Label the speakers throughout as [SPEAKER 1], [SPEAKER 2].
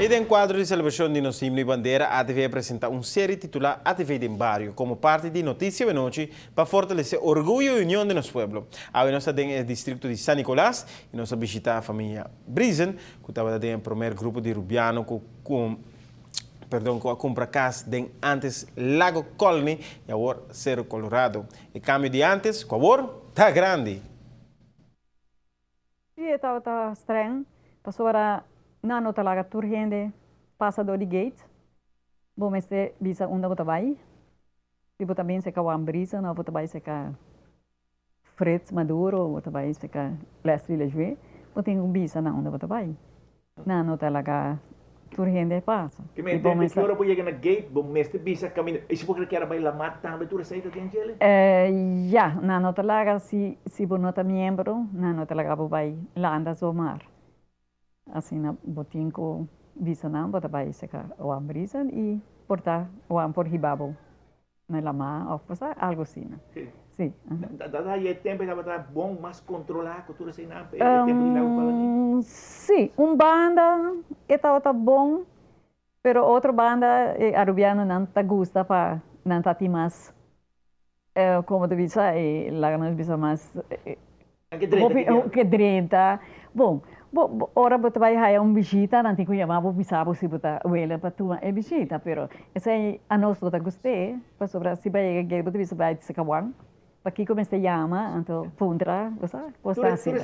[SPEAKER 1] E em quadro de celebração de nosso himno e bandeira, a ATV apresenta uma série titulada ATV de Barrio, como parte de Notícia de Noite, para fortalecer orgulho e união de nosso povo. Agora nós estamos no distrito de San Nicolás e nós visitamos a família Brisen, que estava no primeiro grupo de Rubiano com a compra casa de antes Lago Colony e agora Cerro Colorado. E cambio de antes, com agora, está grande.
[SPEAKER 2] Sim, estava estranho, passou a não talaga turgente, passa do gate, bom, mas bisa unda bota vai, e bota bem se kawan brisa, não bota vai se ka Fritz Maduro, bota vai se ka Leslie Lejué, bota bisa na unda bota vai, não talaga turgente passa.
[SPEAKER 3] Que me entende que ora poi na gate, bom, mestre bisa caminho, e se for que era vai la mata, também tu receita tem gele?
[SPEAKER 2] Já, não talaga se bonota membro, não talaga vai lá anda zo mar. Assim, na botinco bisa na bota vai secar o ambrisa e portar o am por hibabo na lama ou fazer algo assim. Sim.
[SPEAKER 3] Daí tempo estava bom, mais controlar que tudo assim na tempo de lago Colony.
[SPEAKER 2] Sim, banda estava bom, pero outra banda arubiano não tá gusta para não tá mais como tu bisa lá não bisa mais que drenta. Bom, ora você vai aí visita, não tem que chamar para bisabo se você uela para tu visita, pero essa a nós toda gostei, para sobre se vai que você vai se kawan, para que como se chama, então pundra, você posta assim. Tu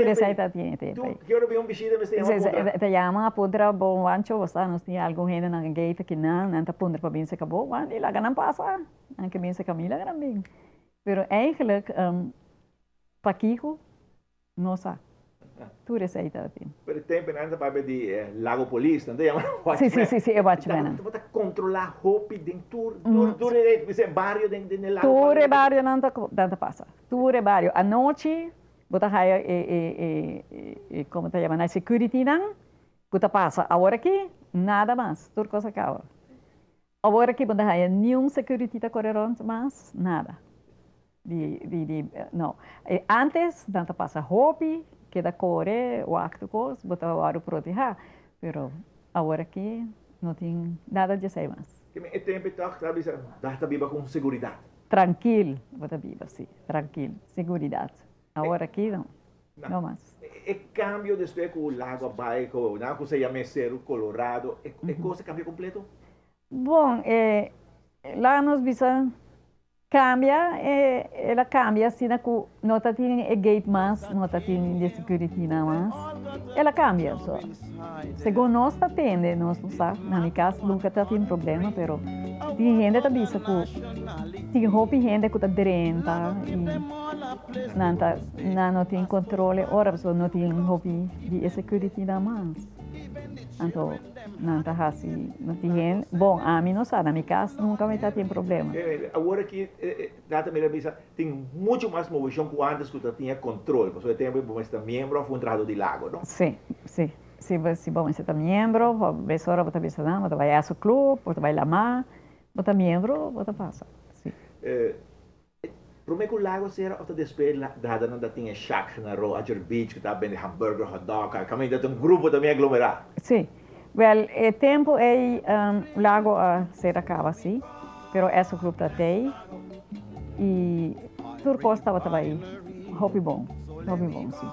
[SPEAKER 2] receita tem tempo.
[SPEAKER 3] Tu quero ver visita, mas tem
[SPEAKER 2] uma te chama pundra bom ancho, você não tem algum gente na gate que não tá pundra para bem se acabou, e lá não passa, anche bem se camila gran bem. Pero eigenlijk para Kiko não sabe. Tu receita tem.
[SPEAKER 3] Per tempo nada para de Lago Police, não tem?
[SPEAKER 2] Sim, eu bato bem.
[SPEAKER 3] Tu pode controlar hopi dentro você barrio dentro Lago.
[SPEAKER 2] Tour barrio não tá passa. Tour barrio à noite, bota aí como te chama, na security não, bota passa. Agora aqui nada mais, tudo coisa acaba. Agora aqui bota aí nenhum security tá correndo mais, nada. Não. Antes não tá passa hopi que da core o acto cos botar o aro proteger, pero agora que não tem nada de ser mais.
[SPEAKER 3] Que me tempo sabe dá viva com segurança.
[SPEAKER 2] Tranquilo, botar viva sim, tranquilo, segurança. Agora que não mais.
[SPEAKER 3] E cambio depois com o lago Baico, não que se chama Cerro Colorado, é coisa cambia completo?
[SPEAKER 2] Bom, lá nos bisa cambia, ela cambia, assim, não tá tendo gate mais, não tá tendo de security mais, ela cambia só. Segundo nós tá tendo, nós não sabe, na minha casa nunca tá tendo problema, pero tem gente que bisa que tem roupa gente que tá drenta e não tem controle, ora pessoa não tem roupa de security mais. Então, não está assim, não tem. Bom, a mim não sabe, na minha casa nunca vai estar tendo problema.
[SPEAKER 3] Agora que data me avisa, tem muito mais movimento que antes que tinha controle, porque tem tempo estar membro ou entrado de lago, não?
[SPEAKER 2] Sim. Se você está membro, você ora você bisa não, você vai a seu clube, você vai lá, você membro, você passa. Sim.
[SPEAKER 3] Promete que o lago será outra despesa dada não tinha shack na rua, Ager Beach que está bem de hambúrguer, hot dog, caminho tem grupo também aglomerado.
[SPEAKER 2] Sim. Well, o tempo é lago a ser acaba assim, pero esse grupo está aí e tudo costa vai hobby bom, sim.